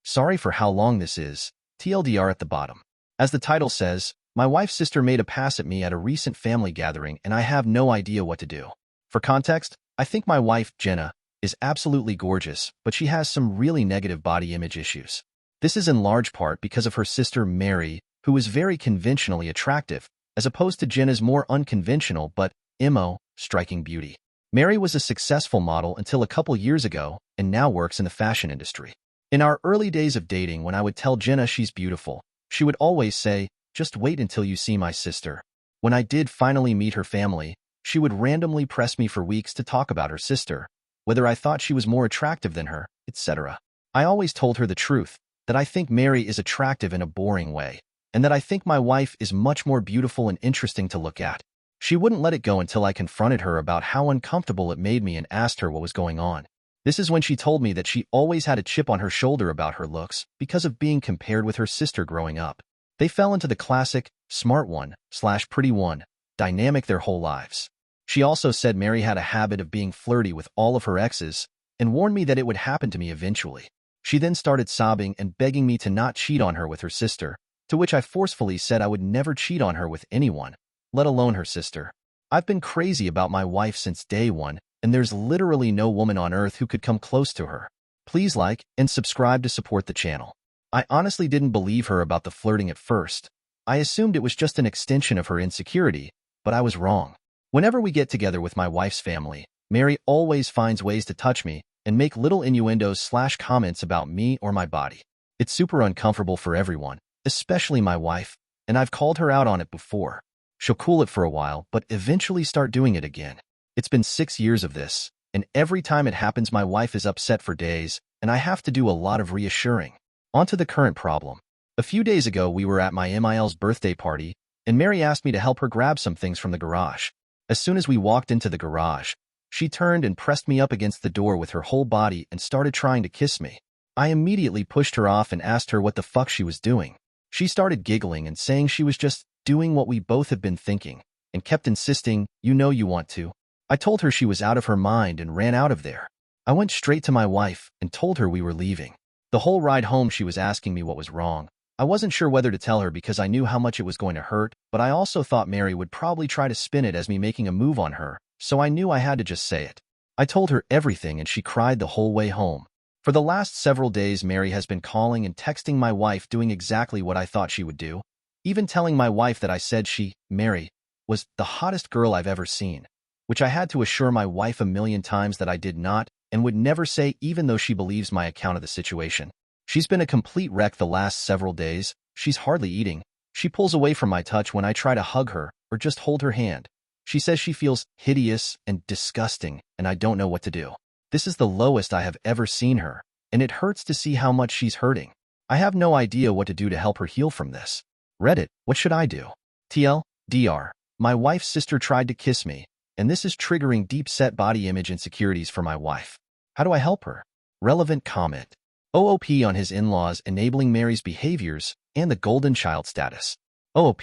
Sorry for how long this is. TLDR at the bottom. As the title says, my wife's sister made a pass at me at a recent family gathering and I have no idea what to do. For context, I think my wife, Jenna, is absolutely gorgeous, but she has some really negative body image issues. This is in large part because of her sister Mary, who is very conventionally attractive, as opposed to Jenna's more unconventional but striking beauty. Mary was a successful model until a couple years ago and now works in the fashion industry. In our early days of dating, when I would tell Jenna she's beautiful, she would always say, "Just wait until you see my sister." When I did finally meet her family, she would randomly press me for weeks to talk about her sister, whether I thought she was more attractive than her, etc. I always told her the truth, that I think Mary is attractive in a boring way, and that I think my wife is much more beautiful and interesting to look at. She wouldn't let it go until I confronted her about how uncomfortable it made me and asked her what was going on. This is when she told me that she always had a chip on her shoulder about her looks because of being compared with her sister growing up. They fell into the classic smart one/pretty one dynamic their whole lives. She also said Mary had a habit of being flirty with all of her exes and warned me that it would happen to me eventually. She then started sobbing and begging me to not cheat on her with her sister, to which I forcefully said I would never cheat on her with anyone, let alone her sister. I've been crazy about my wife since day one, and there's literally no woman on earth who could come close to her. Please like and subscribe to support the channel. I honestly didn't believe her about the flirting at first. I assumed it was just an extension of her insecurity, but I was wrong. Whenever we get together with my wife's family, Mary always finds ways to touch me and make little innuendos/comments about me or my body. It's super uncomfortable for everyone, especially my wife, and I've called her out on it before. She'll cool it for a while, but eventually start doing it again. It's been 6 years of this, and every time it happens my wife is upset for days, and I have to do a lot of reassuring. On to the current problem. A few days ago we were at my MIL's birthday party, and Mary asked me to help her grab some things from the garage. As soon as we walked into the garage, she turned and pressed me up against the door with her whole body and started trying to kiss me. I immediately pushed her off and asked her what the fuck she was doing. She started giggling and saying she was just doing what we both have been thinking, and kept insisting, "You know you want to." I told her she was out of her mind and ran out of there. I went straight to my wife and told her we were leaving. The whole ride home she was asking me what was wrong. I wasn't sure whether to tell her because I knew how much it was going to hurt, but I also thought Mary would probably try to spin it as me making a move on her, so I knew I had to just say it. I told her everything and she cried the whole way home. For the last several days Mary has been calling and texting my wife doing exactly what I thought she would do, even telling my wife that I said she, Mary, was the hottest girl I've ever seen, which I had to assure my wife a million times that I did not and would never say even though she believes my account of the situation. She's been a complete wreck the last several days. She's hardly eating. She pulls away from my touch when I try to hug her or just hold her hand. She says she feels hideous and disgusting, and I don't know what to do. This is the lowest I have ever seen her, and it hurts to see how much she's hurting. I have no idea what to do to help her heal from this. Reddit, what should I do? TLDR, my wife's sister tried to kiss me, and this is triggering deep-set body image insecurities for my wife. How do I help her? Relevant comment. OOP on his in-laws enabling Mary's behaviors and the golden child status. OOP.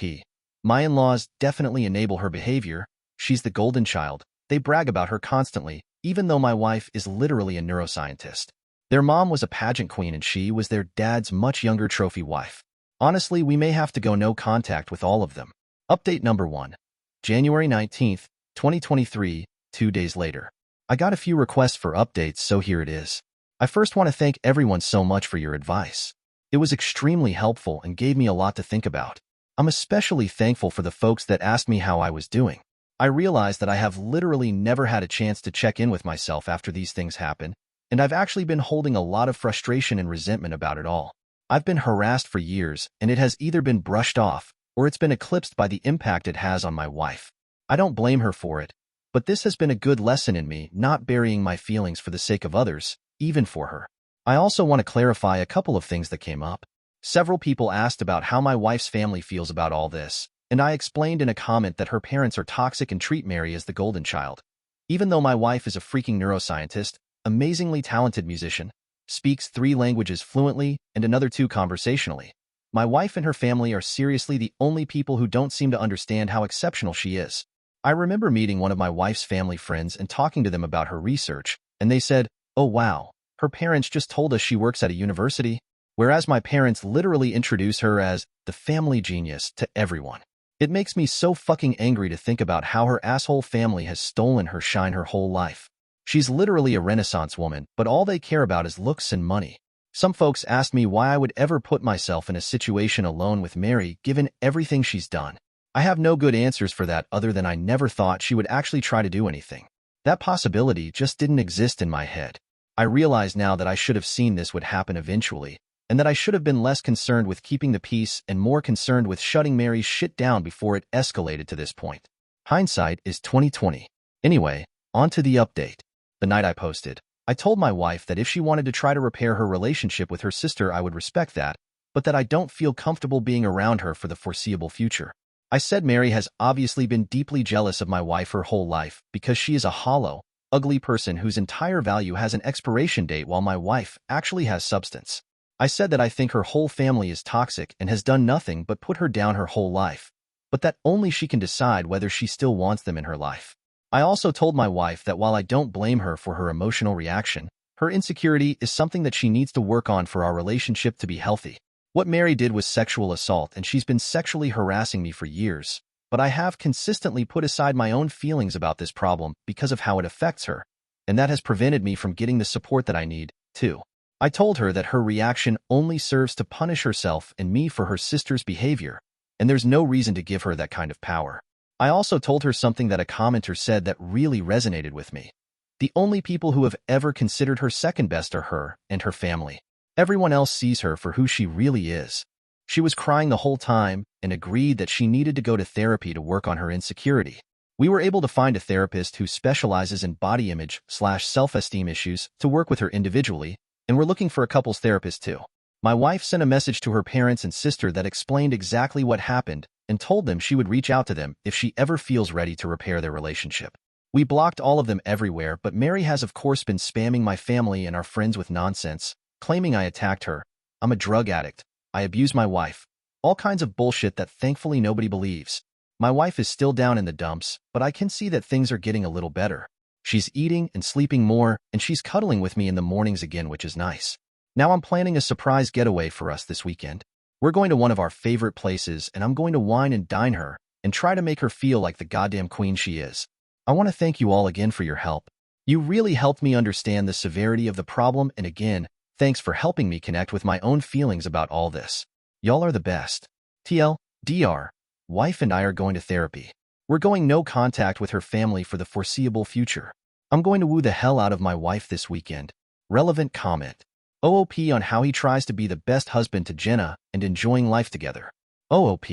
My in-laws definitely enable her behavior. She's the golden child. They brag about her constantly, even though my wife is literally a neuroscientist. Their mom was a pageant queen and she was their dad's much younger trophy wife. Honestly, we may have to go no contact with all of them. Update number 1. January 19th, 2023, 2 days later. I got a few requests for updates, so here it is. I first want to thank everyone so much for your advice. It was extremely helpful and gave me a lot to think about. I'm especially thankful for the folks that asked me how I was doing. I realized that I have literally never had a chance to check in with myself after these things happen, and I've actually been holding a lot of frustration and resentment about it all. I've been harassed for years, and it has either been brushed off or it's been eclipsed by the impact it has on my wife. I don't blame her for it, but this has been a good lesson in me not burying my feelings for the sake of others, even for her. I also want to clarify a couple of things that came up. Several people asked about how my wife's family feels about all this, and I explained in a comment that her parents are toxic and treat Mary as the golden child. Even though my wife is a freaking neuroscientist, amazingly talented musician, speaks 3 languages fluently and another 2 conversationally, my wife and her family are seriously the only people who don't seem to understand how exceptional she is. I remember meeting one of my wife's family friends and talking to them about her research, and they said, "Oh wow, her parents just told us she works at a university." whereas my parents literally introduce her as the family genius to everyone. It makes me so fucking angry to think about how her asshole family has stolen her shine her whole life. She's literally a Renaissance woman, but all they care about is looks and money. Some folks asked me why I would ever put myself in a situation alone with Mary given everything she's done. I have no good answers for that other than I never thought she would actually try to do anything. That possibility just didn't exist in my head. I realize now that I should have seen this would happen eventually, and that I should have been less concerned with keeping the peace and more concerned with shutting Mary's shit down before it escalated to this point. Hindsight is 20/20. Anyway, on to the update. The night I posted, I told my wife that if she wanted to try to repair her relationship with her sister, I would respect that, but that I don't feel comfortable being around her for the foreseeable future. I said Mary has obviously been deeply jealous of my wife her whole life because she is a hollow, ugly person whose entire value has an expiration date while my wife actually has substance. I said that I think her whole family is toxic and has done nothing but put her down her whole life, but that only she can decide whether she still wants them in her life. I also told my wife that while I don't blame her for her emotional reaction, her insecurity is something that she needs to work on for our relationship to be healthy. What Mary did was sexual assault, and she's been sexually harassing me for years, but I have consistently put aside my own feelings about this problem because of how it affects her, and that has prevented me from getting the support that I need, too. I told her that her reaction only serves to punish herself and me for her sister's behavior, and there's no reason to give her that kind of power. I also told her something that a commenter said that really resonated with me. The only people who have ever considered her second best are her and her family. Everyone else sees her for who she really is. She was crying the whole time and agreed that she needed to go to therapy to work on her insecurity. We were able to find a therapist who specializes in body image/self-esteem issues to work with her individually, and we're looking for a couples therapist too. My wife sent a message to her parents and sister that explained exactly what happened and told them she would reach out to them if she ever feels ready to repair their relationship. We blocked all of them everywhere, but Mary has of course been spamming my family and our friends with nonsense, claiming I attacked her, I'm a drug addict, I abuse my wife, all kinds of bullshit that thankfully nobody believes. My wife is still down in the dumps, but I can see that things are getting a little better. She's eating and sleeping more, and she's cuddling with me in the mornings again, which is nice. Now I'm planning a surprise getaway for us this weekend. We're going to one of our favorite places, and I'm going to wine and dine her and try to make her feel like the goddamn queen she is. I want to thank you all again for your help. You really helped me understand the severity of the problem, and again, thanks for helping me connect with my own feelings about all this. Y'all are the best. TLDR, wife and I are going to therapy. We're going no contact with her family for the foreseeable future. I'm going to woo the hell out of my wife this weekend. Relevant comment. OOP on how he tries to be the best husband to Jenna and enjoying life together. OOP.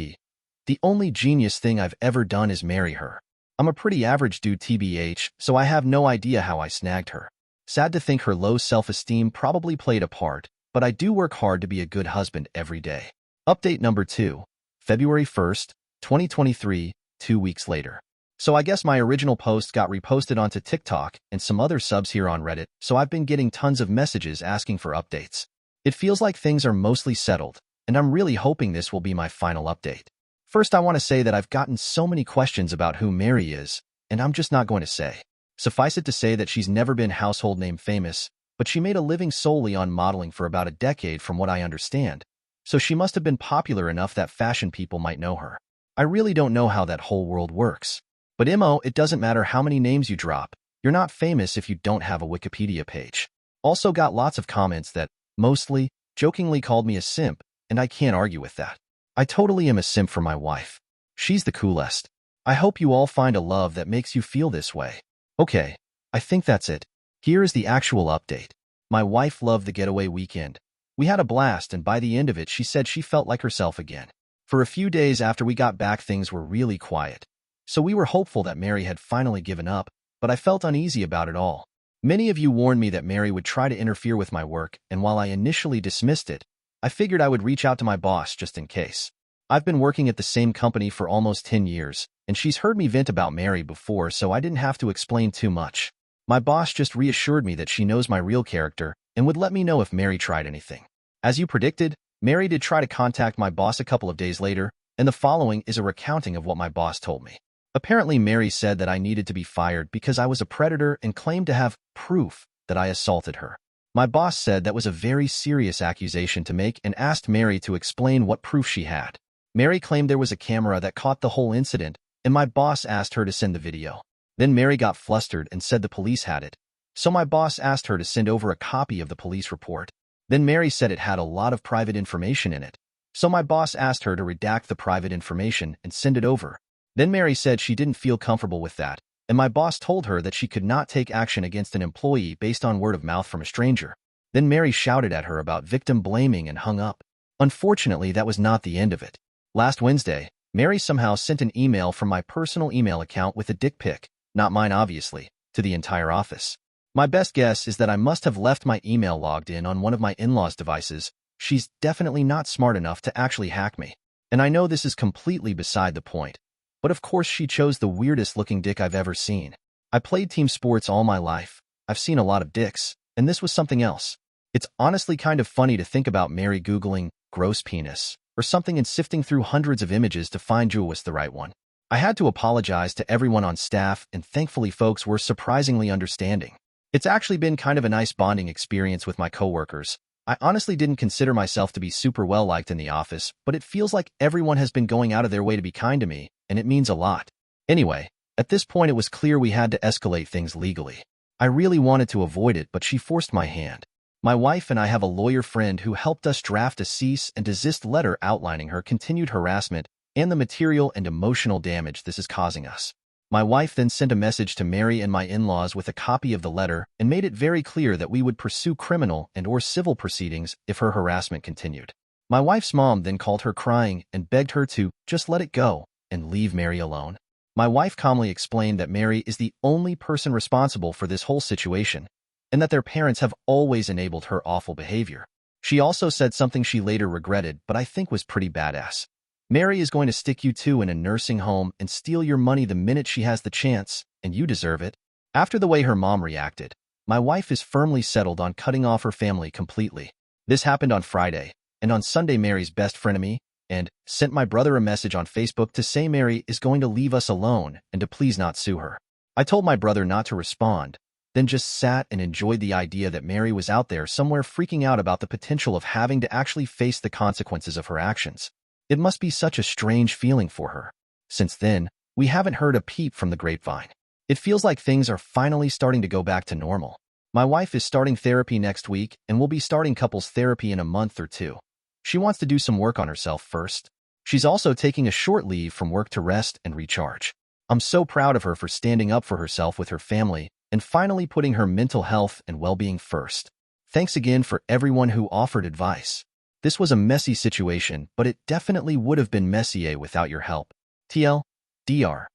The only genius thing I've ever done is marry her. I'm a pretty average dude TBH, so I have no idea how I snagged her. Sad to think her low self-esteem probably played a part, but I do work hard to be a good husband every day. Update number 2, February 1st, 2023, 2 weeks later. So I guess my original post got reposted onto TikTok and some other subs here on Reddit, so I've been getting tons of messages asking for updates. It feels like things are mostly settled, and I'm really hoping this will be my final update. First, I want to say that I've gotten so many questions about who Mary is, and I'm just not going to say. Suffice it to say that she's never been household name famous, but she made a living solely on modeling for about a decade from what I understand, so she must have been popular enough that fashion people might know her. I really don't know how that whole world works. But it doesn't matter how many names you drop, you're not famous if you don't have a Wikipedia page. Also got lots of comments that, mostly, jokingly called me a simp, and I can't argue with that. I totally am a simp for my wife. She's the coolest. I hope you all find a love that makes you feel this way. Okay, I think that's it. Here is the actual update. My wife loved the getaway weekend. We had a blast, and by the end of it she said she felt like herself again. For a few days after we got back things were really quiet. So we were hopeful that Mary had finally given up, but I felt uneasy about it all. Many of you warned me that Mary would try to interfere with my work, and while I initially dismissed it, I figured I would reach out to my boss just in case. I've been working at the same company for almost 10 years, and she's heard me vent about Mary before, so I didn't have to explain too much. My boss just reassured me that she knows my real character and would let me know if Mary tried anything. As you predicted, Mary did try to contact my boss a couple of days later, and the following is a recounting of what my boss told me. Apparently, Mary said that I needed to be fired because I was a predator and claimed to have proof that I assaulted her. My boss said that was a very serious accusation to make and asked Mary to explain what proof she had. Mary claimed there was a camera that caught the whole incident, and my boss asked her to send the video. Then Mary got flustered and said the police had it. So my boss asked her to send over a copy of the police report. Then Mary said it had a lot of private information in it. So my boss asked her to redact the private information and send it over. Then Mary said she didn't feel comfortable with that, and my boss told her that she could not take action against an employee based on word of mouth from a stranger. Then Mary shouted at her about victim blaming and hung up. Unfortunately, that was not the end of it. Last Wednesday, Mary somehow sent an email from my personal email account with a dick pic, not mine obviously, to the entire office. My best guess is that I must have left my email logged in on one of my in-laws' devices. She's definitely not smart enough to actually hack me. And I know this is completely beside the point. But of course she chose the weirdest looking dick I've ever seen. I played team sports all my life. I've seen a lot of dicks, and this was something else. It's honestly kind of funny to think about Mary Googling gross penis or something and sifting through hundreds of images to find joyous the right one. I had to apologize to everyone on staff, and thankfully folks were surprisingly understanding. It's actually been kind of a nice bonding experience with my coworkers. I honestly didn't consider myself to be super well-liked in the office, but it feels like everyone has been going out of their way to be kind to me, and it means a lot. Anyway, at this point it was clear we had to escalate things legally. I really wanted to avoid it, but she forced my hand. My wife and I have a lawyer friend who helped us draft a cease and desist letter outlining her continued harassment and the material and emotional damage this is causing us. My wife then sent a message to Mary and my in-laws with a copy of the letter and made it very clear that we would pursue criminal and/or civil proceedings if her harassment continued. My wife's mom then called her crying and begged her to just let it go and leave Mary alone. My wife calmly explained that Mary is the only person responsible for this whole situation and that their parents have always enabled her awful behavior. She also said something she later regretted, but I think was pretty badass. Mary is going to stick you two in a nursing home and steal your money the minute she has the chance, and you deserve it. After the way her mom reacted, my wife is firmly settled on cutting off her family completely. This happened on Friday, and on Sunday Mary's best frenemy and sent my brother a message on Facebook to say Mary is going to leave us alone and to please not sue her. I told my brother not to respond, then just sat and enjoyed the idea that Mary was out there somewhere freaking out about the potential of having to actually face the consequences of her actions. It must be such a strange feeling for her. Since then, we haven't heard a peep from the grapevine. It feels like things are finally starting to go back to normal. My wife is starting therapy next week and will be starting couples therapy in a month or two. She wants to do some work on herself first. She's also taking a short leave from work to rest and recharge. I'm so proud of her for standing up for herself with her family and finally putting her mental health and well-being first. Thanks again for everyone who offered advice. This was a messy situation, but it definitely would have been messier without your help. TLDR.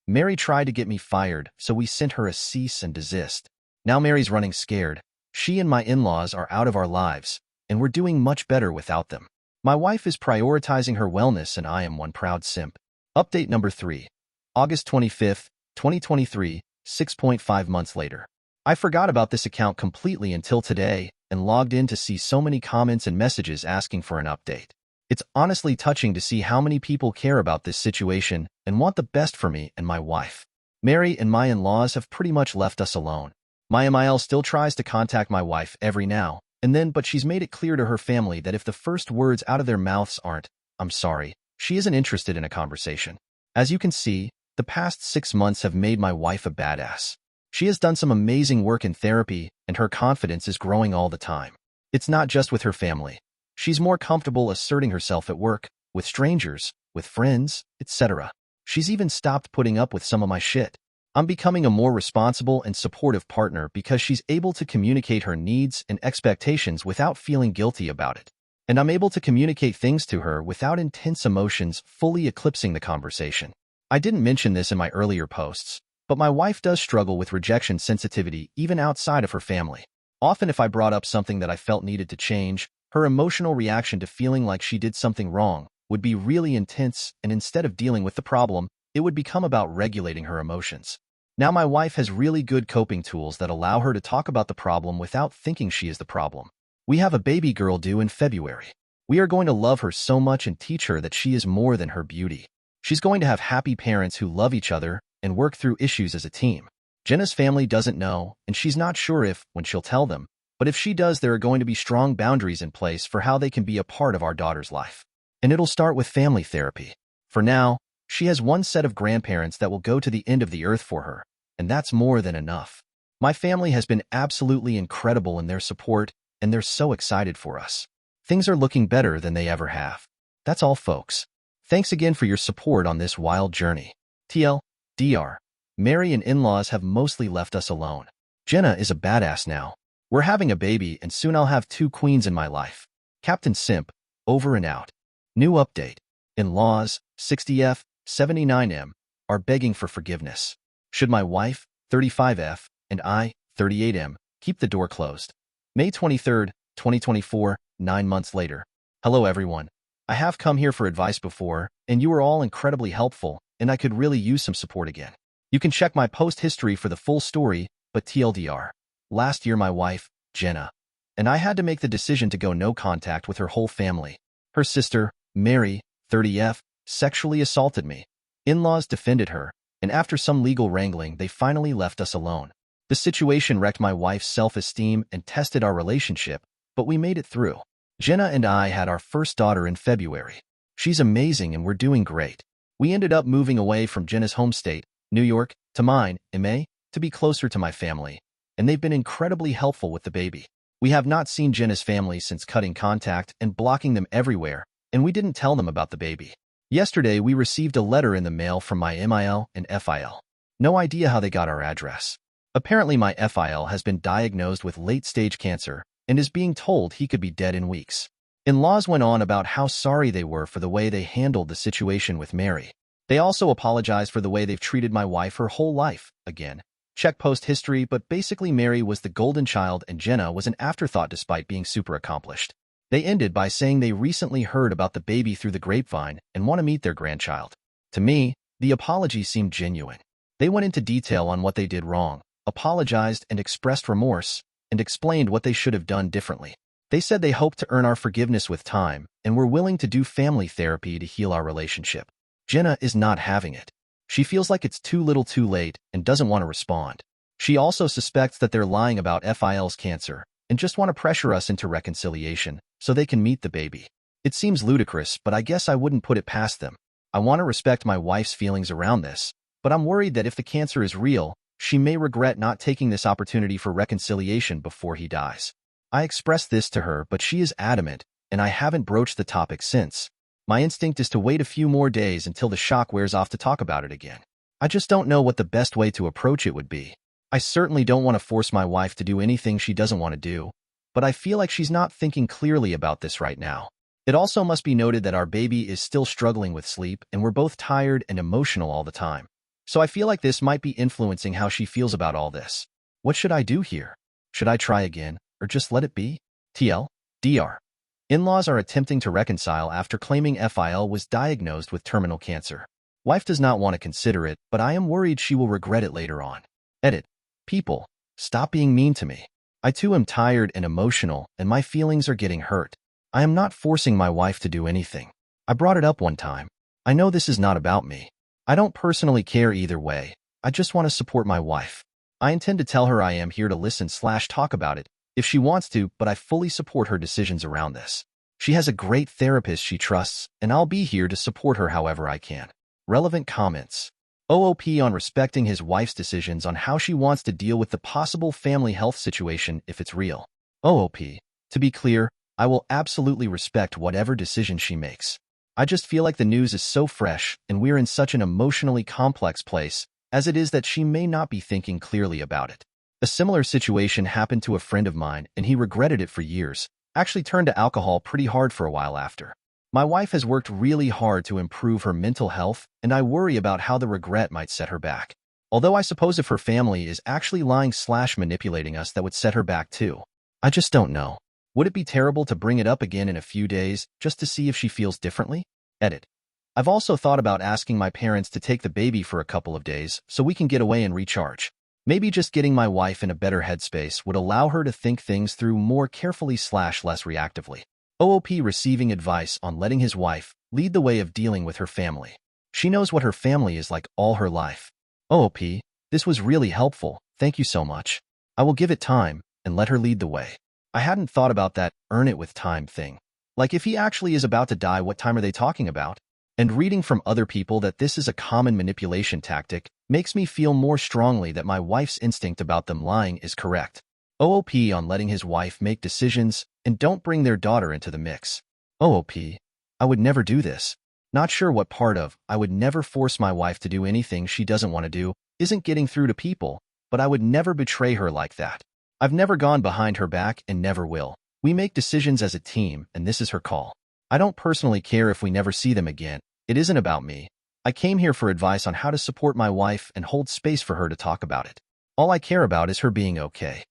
Mary tried to get me fired, so we sent her a cease and desist. Now Mary's running scared. She and my in-laws are out of our lives, and we're doing much better without them. My wife is prioritizing her wellness, and I am one proud simp. Update number 3. August 25th, 2023, 6.5 months later. I forgot about this account completely until today and logged in to see so many comments and messages asking for an update. It's honestly touching to see how many people care about this situation and want the best for me and my wife. Mary and my in-laws have pretty much left us alone. My MIL still tries to contact my wife every now and then, but she's made it clear to her family that if the first words out of their mouths aren't, "I'm sorry," she isn't interested in a conversation. As you can see, the past 6 months have made my wife a badass. She has done some amazing work in therapy, and her confidence is growing all the time. It's not just with her family. She's more comfortable asserting herself at work, with strangers, with friends, etc. She's even stopped putting up with some of my shit. I'm becoming a more responsible and supportive partner because she's able to communicate her needs and expectations without feeling guilty about it. And I'm able to communicate things to her without intense emotions fully eclipsing the conversation. I didn't mention this in my earlier posts, but my wife does struggle with rejection sensitivity even outside of her family. Often if I brought up something that I felt needed to change, her emotional reaction to feeling like she did something wrong would be really intense, and instead of dealing with the problem, it would become about regulating her emotions. Now my wife has really good coping tools that allow her to talk about the problem without thinking she is the problem. We have a baby girl due in February. We are going to love her so much and teach her that she is more than her beauty. She's going to have happy parents who love each other and work through issues as a team. Jenna's family doesn't know, and she's not sure if, when she'll tell them, But if she does, there are going to be strong boundaries in place for how they can be a part of our daughter's life. And it'll start with family therapy. For now, she has one set of grandparents that will go to the end of the earth for her, and that's more than enough. My family has been absolutely incredible in their support, and they're so excited for us. Things are looking better than they ever have. That's all, folks. Thanks again for your support on this wild journey. TLDR. Mary and in-laws have mostly left us alone. Jenna is a badass now. We're having a baby, and soon I'll have 2 queens in my life. Captain Simp, over and out. New update. In-laws, 60F, 79M, are begging for forgiveness. Should my wife, 35F, and I, 38M, keep the door closed? May 23, 2024, 9 months later. Hello everyone. I have come here for advice before, and you were all incredibly helpful, and I could really use some support again. You can check my post history for the full story, but TLDR. Last year my wife, Jenna, and I had to make the decision to go no contact with her whole family. Her sister, Mary, 30F, sexually assaulted me. In-laws defended her, and after some legal wrangling, they finally left us alone. The situation wrecked my wife's self-esteem and tested our relationship, but we made it through. Jenna and I had our first daughter in February. She's amazing and we're doing great. We ended up moving away from Jenna's home state, New York, to mine, MA, to be closer to my family, and they've been incredibly helpful with the baby. We have not seen Jenna's family since cutting contact and blocking them everywhere, and we didn't tell them about the baby. Yesterday, we received a letter in the mail from my MIL and FIL. No idea how they got our address. Apparently, my FIL has been diagnosed with late-stage cancer and is being told he could be dead in weeks. In-laws went on about how sorry they were for the way they handled the situation with Mary. They also apologized for the way they've treated my wife her whole life. Again, check post history, but basically Mary was the golden child and Jenna was an afterthought despite being super accomplished. They ended by saying they recently heard about the baby through the grapevine and want to meet their grandchild. To me, the apology seemed genuine. They went into detail on what they did wrong, apologized and expressed remorse, and explained what they should have done differently. They said they hope to earn our forgiveness with time and were willing to do family therapy to heal our relationship. Jenna is not having it. She feels like it's too little too late and doesn't want to respond. She also suspects that they're lying about FIL's cancer and just want to pressure us into reconciliation so they can meet the baby. It seems ludicrous, but I guess I wouldn't put it past them. I want to respect my wife's feelings around this, but I'm worried that if the cancer is real, she may regret not taking this opportunity for reconciliation before he dies. I expressed this to her, but she is adamant, and I haven't broached the topic since. My instinct is to wait a few more days until the shock wears off to talk about it again. I just don't know what the best way to approach it would be. I certainly don't want to force my wife to do anything she doesn't want to do, but I feel like she's not thinking clearly about this right now. It also must be noted that our baby is still struggling with sleep and we're both tired and emotional all the time. So I feel like this might be influencing how she feels about all this. What should I do here? Should I try again, or just let it be? TLDR. In-laws are attempting to reconcile after claiming FIL was diagnosed with terminal cancer. Wife does not want to consider it, but I am worried she will regret it later on. Edit. People, stop being mean to me. I too am tired and emotional, and my feelings are getting hurt. I am not forcing my wife to do anything. I brought it up one time. I know this is not about me. I don't personally care either way. I just want to support my wife. I intend to tell her I am here to listen/talk about it if she wants to, but I fully support her decisions around this. She has a great therapist she trusts, and I'll be here to support her however I can. Relevant comments. OOP on respecting his wife's decisions on how she wants to deal with the possible family health situation if it's real. OOP. To be clear, I will absolutely respect whatever decision she makes. I just feel like the news is so fresh and we're in such an emotionally complex place as it is that she may not be thinking clearly about it. A similar situation happened to a friend of mine and he regretted it for years, actually turned to alcohol pretty hard for a while after. My wife has worked really hard to improve her mental health, and I worry about how the regret might set her back. Although I suppose if her family is actually lying/manipulating us, that would set her back too. I just don't know. Would it be terrible to bring it up again in a few days just to see if she feels differently? Edit. I've also thought about asking my parents to take the baby for a couple of days so we can get away and recharge. Maybe just getting my wife in a better headspace would allow her to think things through more carefully/less reactively. OOP receiving advice on letting his wife lead the way of dealing with her family. She knows what her family is like all her life. OOP, this was really helpful. Thank you so much. I will give it time and let her lead the way. I hadn't thought about that earn it with time thing. Like if he actually is about to die, what time are they talking about? And reading from other people that this is a common manipulation tactic makes me feel more strongly that my wife's instinct about them lying is correct. OOP on letting his wife make decisions and don't bring their daughter into the mix. OOP. I would never do this. Not sure what part of I would never force my wife to do anything she doesn't want to do isn't getting through to people, but I would never betray her like that. I've never gone behind her back and never will. We make decisions as a team, and this is her call. I don't personally care if we never see them again. It isn't about me. I came here for advice on how to support my wife and hold space for her to talk about it. All I care about is her being okay.